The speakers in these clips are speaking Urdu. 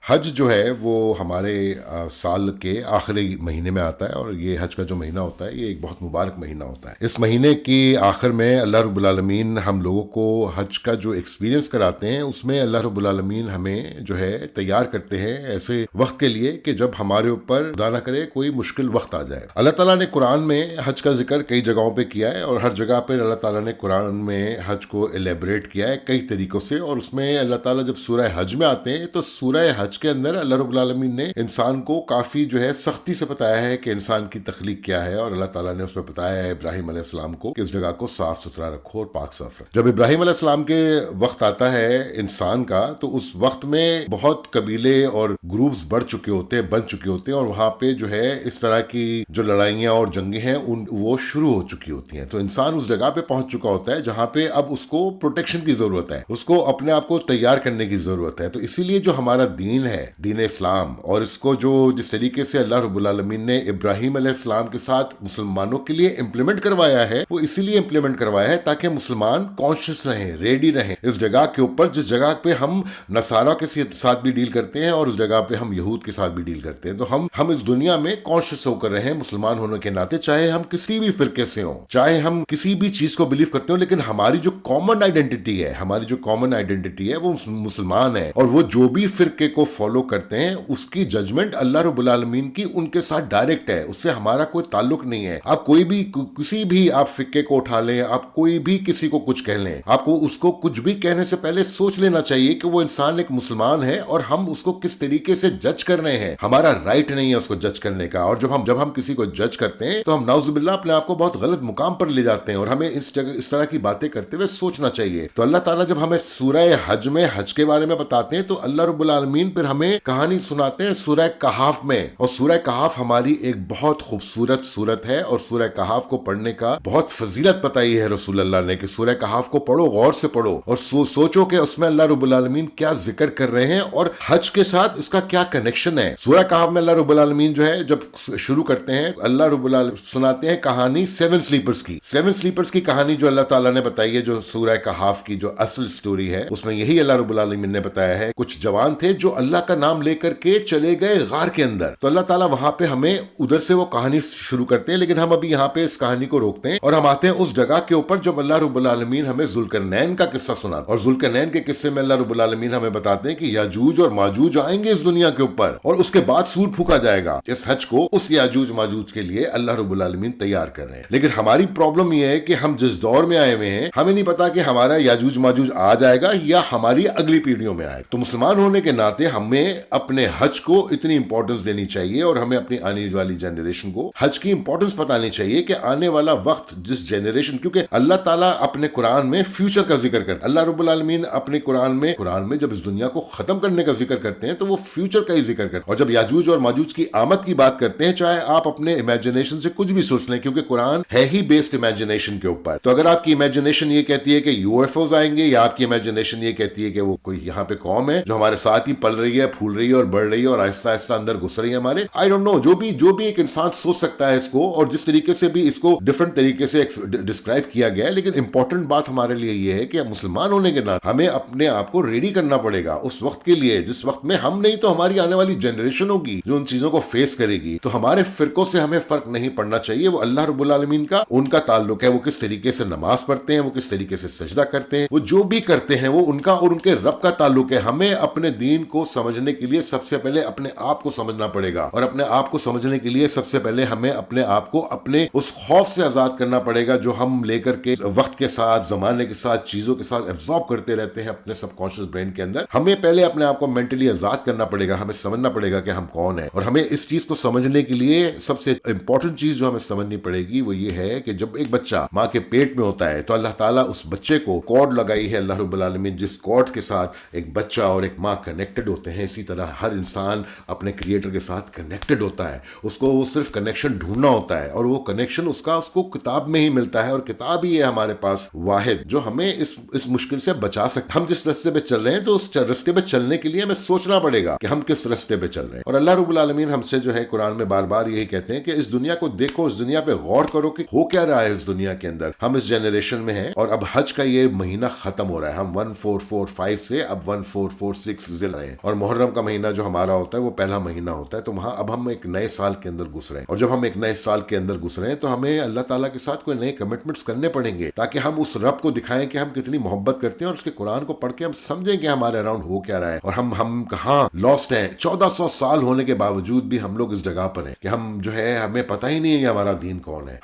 حج جو ہے وہ ہمارے سال کے آخری مہینے میں آتا ہے، اور یہ حج کا جو مہینہ ہوتا ہے یہ ایک بہت مبارک مہینہ ہوتا ہے۔ اس مہینے کی آخر میں اللہ رب العالمین ہم لوگوں کو حج کا جو ایکسپیرینس کراتے ہیں، اس میں اللہ رب العالمین ہمیں جو ہے تیار کرتے ہیں ایسے وقت کے لیے کہ جب ہمارے اوپر خدا نہ کرے کوئی مشکل وقت آ جائے۔ اللہ تعالیٰ نے قرآن میں حج کا ذکر کئی جگہوں پہ کیا ہے، اور ہر جگہ پہ اللہ تعالیٰ نے قرآن میں حج کو ایلیبریٹ کیا ہے کئی طریقوں سے، اور اس میں اللہ تعالیٰ جب سورہ حج میں آتے ہیں تو سورہ حج کے اندر اللہ رب العالمین نے انسان کو کافی جو ہے سختی سے بتایا ہے کہ انسان کی تخلیق کیا ہے، اور اللہ تعالیٰ نے اس میں بتایا ہے ابراہیم علیہ السلام کو کہ اس جگہ کو صاف ستھرا رکھو اور پاک صاف رکھو۔ جب ابراہیم علیہ السلام کے وقت آتا ہے انسان کا، تو اس وقت میں بہت قبیلے اور گروپس بڑھ چکے ہوتے ہیں، بن چکے ہوتے ہیں، اور وہاں پہ جو ہے اس طرح کی جو لڑائیاں اور جنگیں ہیں وہ شروع ہو چکی ہوتی ہیں۔ تو انسان اس جگہ پہ پہنچ چکا ہوتا ہے جہاں پہ اب اس کو پروٹیکشن کی ضرورت ہے، اس کو اپنے آپ کو تیار کرنے کی ضرورت ہے۔ تو اسی لیے جو ہمارا دین ہے، دین اسلام، اور اس کو جو جس طریقے سے اللہ رب العالمین نے ابراہیم علیہ السلام کے ساتھ مسلمانوں کے لیے امپلیمنٹ کروایا ہے، وہ اسی لیے امپلیمنٹ کروایا ہے تاکہ مسلمان کانشیس رہیں، ریڈی رہیں اس جگہ کے اوپر جس جگہ پہ ہم نصارہ کے ساتھ بھی ڈیل کرتے ہیں اور اس جگہ پہ ہم یہود کے ساتھ بھی ڈیل کرتے ہیں۔ تو ہم اس دنیا میں کانشیس ہو کر رہیں مسلمان ہونے کے ناطے، چاہے ہم کسی بھی فرقے سے ہوں، چاہے ہم کسی بھی چیز کو بلیو کرتے ہوں، لیکن ہماری جو کامن آئیڈینٹی ہے، وہ مسلمان ہے، اور وہ جو بھی فرقے کو فالو کرتے ہیں اس کی ججمنٹ اللہ رب العالمین کی ان کے ساتھ ڈائریکٹ ہے، اس سے ہمارا کوئی تعلق نہیں ہے۔ آپ کوئی بھی کسی بھی آپ فرقے کو اٹھا لیں، آپ کوئی بھی کسی کو کچھ کہہ لیں، آپ کو اس کو کچھ بھی کہنے سے پہلے سوچ لینا چاہیے کہ وہ انسان ایک مسلمان ہے، اور ہم اس کو کس طریقے سے جج کر رہے ہیں۔ ہمارا رائٹ نہیں ہے اس کو جج کرنے کا، اور جب ہم کسی کو جج کرتے ہیں تو ہم نعوذ باللہ اپنے آپ کو بہت غلط مقام پر لے جاتے ہیں، اور ہمیں اس طرح کی باتیں کرتے ہوئے سوچنا چاہیے۔ تو اللہ تعالیٰ جب ہمیں سورہ حج میں حج کے بارے میں بتاتے ہیں تو اللہ رب العالمین پھر ہمیں کہانی سناتے ہیں سورہ کہف میں، اور سورہ کہف ہماری ایک بہت خوبصورت سورت ہے، اور سورہ کہف کو پڑھنے کا بہت فضیلت بتائی ہے رسول اللہ نے کہ سورہ کہف کو پڑھو، غور سے پڑھو، اور سوچو کہ اس میں اللہ رب العالمین کیا ذکر کر رہے ہیں اور حج کے ساتھ اس کا کیا کنیکشن ہے۔ سورہ کہف میں اللہ رب العالمین جو ہے جب شروع کرتے ہیں، اللہ رب العالمین سناتے ہیں کہانی 7 سلیپرز کی کہانی جو اللہ تعالیٰ نے بتائی ہے، جو سورہ کہف کی جو اصل سٹوری ہے اس میں یہی اللہ رب العالمین نے بتایا ہے۔ کچھ جوان تھے جو اللہ کا نام لے کر کے چلے گئے غار کے اندر، تو اللہ تعالیٰ وہاں پہ ہمیں ادھر سے وہ کہانی شروع کرتے ہیں، لیکن ہم ابھی یہاں پہ اس کہانی کو روکتے ہیں اور ہم آتے ہیں اس جگہ کے اوپر جب اللہ رب العالمین ہمیں ذوالقرنین کا قصہ سناتے ہیں، اور ذوالقرنین کے قصے میں اللہ رب العالمین ہمیں بتاتے ہیں کہ یاجوج اور ماجوج آئیں گے اس دنیا کے اوپر، اور اس کے بعد سور پھونکا جائے گا۔ اس حج کو اس یاجوج ماجوج کے لیے اللہ رب العالمین تیار کر رہے ہیں، لیکن ہماری پرابلم یہ ہے کہ ہم جس دور میں آئے ہوئے ہیں ہمیں نہیں پتا کہ ہمارا یاجوج ماجوج آ جائے گا یا ہماری اگلی پیڑھیوں میں آئے۔ تو مسلمان ہونے کے ناطے ہمیں اپنے حج کو اتنی امپورٹنس دینی چاہیے، اور ہمیں اپنی آنے والی جنریشن کو حج کی امپورٹنس بتانی چاہیے کہ آنے والا وقت جس جنریشن، کیونکہ اللہ تعالیٰ اپنے قرآن میں فیوچر کا ذکر کرتا ہے، اللہ رب العالمین اپنے قرآن میں جب اس دنیا کو ختم کرنے کا ذکر کرتے ہیں تو وہ فیوچر کا ہی ذکر کرتے ہیں، اور جب یاجوج اور ماجوج کی آمد کی بات کرتے ہیں، چاہے آپ اپنے امیجنیشن سے کچھ بھی سوچ لیں، کیونکہ قرآن ہے ہی بیسڈ امیجنیشن کے اوپر، تو اگر آپ کی امیجنیشن یہ کہتی ہے کہ یو ایف اوز آئیں گے، یا آپ کی امیجنیشن یہ کہتی ہے کہ وہ کوئی یہاں پہ قوم ہے جو ہمارے ساتھ ہی پل رہی ہے، پھول رہی ہے اور بڑھ رہی ہے اور آہستہ آہستہ اندر گھس رہی ہے ہمارے، آئی ڈونٹ نو، جو بھی ایک انسان سوچ سکتا ہے اس کو، اور جس طریقے سے بھی اس کو ڈفرنٹ طریقے سے ڈسکرائب کیا گیا ہے، لیکن امپورٹنٹ بات ہمارے لیے یہ ہے کہ مسلمان ہونے کے ناطے ہمیں اپنے آپ کو ریڈی کرنا پڑے گا اس وقت کے لیے جس وقت میں ہم نہیں تو ہماری آنے والی جنریشن ہوگی جو ان چیزوں کو فیس کرے گی۔ تو ہمارے فرقوں سے ہمیں فرق نہیں پڑنا چاہیے، وہ اللہ رب العالمین کا ان کا تعلق ہے، وہ کس طریقے سے نماز پڑھتے ہیں، وہ کس طریقے سے سجدہ کرتے ہیں، وہ جو بھی کرتے ہیں وہ ان کا اور ان کے رب کا تعلق ہے۔ ہمیں اپنے دین کو سمجھنے کے لیے سب سے پہلے اپنے آپ کو سمجھنا پڑے گا، اور اپنے آپ کو سمجھنے کے لیے سب سے پہلے ہمیں اپنے آپ کو اپنے اس خوف سے آزاد کرنا پڑے گا جو ہم لے کر کے وقت کے ساتھ، زمانے کے ساتھ، چیزوں کے ساتھ ایبزارب کرتے رہتے ہیں اپنے سب کانشیس برین کے اندر۔ ہمیں پہلے اپنے آپ کو مینٹلی آزاد کرنا پڑے گا، ہمیں سمجھنا پڑے گا کہ ہم کون ہیں، اور ہمیں اس چیز کو سمجھنے کے لیے سب سے امپورٹنٹ چیز جو ہمیں سمجھنی پڑے گی وہ یہ ہے کہ جب ایک بچہ ماں کے پیٹ میں ہوتا ہے تو اللہ تعالیٰ اس بچے کو کارڈ لگائی ہے اللہ رب العالمین، جس کارڈ کے ساتھ ایک بچہ اور ایک ماں کنیکٹڈ ہوتے ہیں، اسی طرح ہر انسان اپنے کریٹر کے ساتھ کنیکٹڈ ہوتا ہے۔ اس کو وہ صرف کنیکشن ڈھونڈنا ہوتا ہے، اور وہ کنیکشن اس کو کتاب میں ہی ملتا ہے، اور کتاب ہی ہے ہمارے پاس واحد جو ہمیں اس مشکل سے بچا سکتا۔ ہم جس راستے پہ چل رہے ہیں تو اس راستے پہ چلنے کے لیے ہمیں سوچنا پڑے گا کہ ہم کس راستے پہ چل رہے ہیں، اور اللہ رب العالمین ہم سے جو ہے قرآن میں بار بار یہی کہتے ہیں کہ اس دنیا کو دیکھو، اس دنیا پہ غور کرو کہ ہو کیا رہا ہے اس دنیا کے اندر۔ ہم اس جنریشن میں ہیں، اور اب حج کا یہ مہینہ ختم ہو رہا ہے، ہم 1445 سے اب 1446 ذل رہے ہیں، اور محرم کا مہینہ جو ہمارا ہوتا ہے وہ پہلا مہینہ ہوتا ہے، تو وہاں اب ہم ایک نئے سال کے اندر گھس رہے ہیں، اور جب ہم ایک نئے سال کے اندر گھس رہے ہیں تو ہمیں اللہ تعالیٰ کے ساتھ کوئی نئے کمٹمنٹس کرنے پڑیں گے، تاکہ ہم اس رب کو دکھائیں کہ ہم کتنی محبت کرتے ہیں، اور اس کے قرآن کو پڑھ کے ہم سمجھیں کہ ہمارے اراؤنڈ ہو کیا رہا ہے، اور ہم کہاں لاسٹ ہیں۔ 1400 سال ہونے کے باوجود بھی ہم لوگ اس جگہ پر ہیں کہ ہم جو ہے ہمیں پتہ ہی نہیں ہے کہ ہمارا دین کون ہے،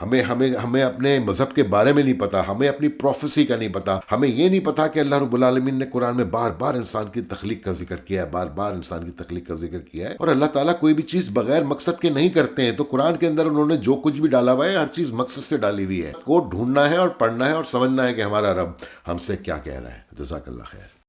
ہمیں اپنے مذہب کے بارے میں نہیں پتا، ہمیں اپنی پروفیسی کا نہیں پتا، ہمیں یہ نہیں پتا کہ اللہ رب العالمین نے قرآن میں بار بار انسان کی تخلیق کا ذکر کیا ہے، بار بار انسان کی تخلیق کا ذکر کیا ہے، اور اللہ تعالیٰ کوئی بھی چیز بغیر مقصد کے نہیں کرتے ہیں۔ تو قرآن کے اندر انہوں نے جو کچھ بھی ڈالا ہوا ہے ہر چیز مقصد سے ڈالی ہوئی ہے، کو ڈھونڈنا ہے اور پڑھنا ہے اور سمجھنا ہے کہ ہمارا رب ہم سے کیا کہہ رہا ہے۔ جزاک اللہ خیر۔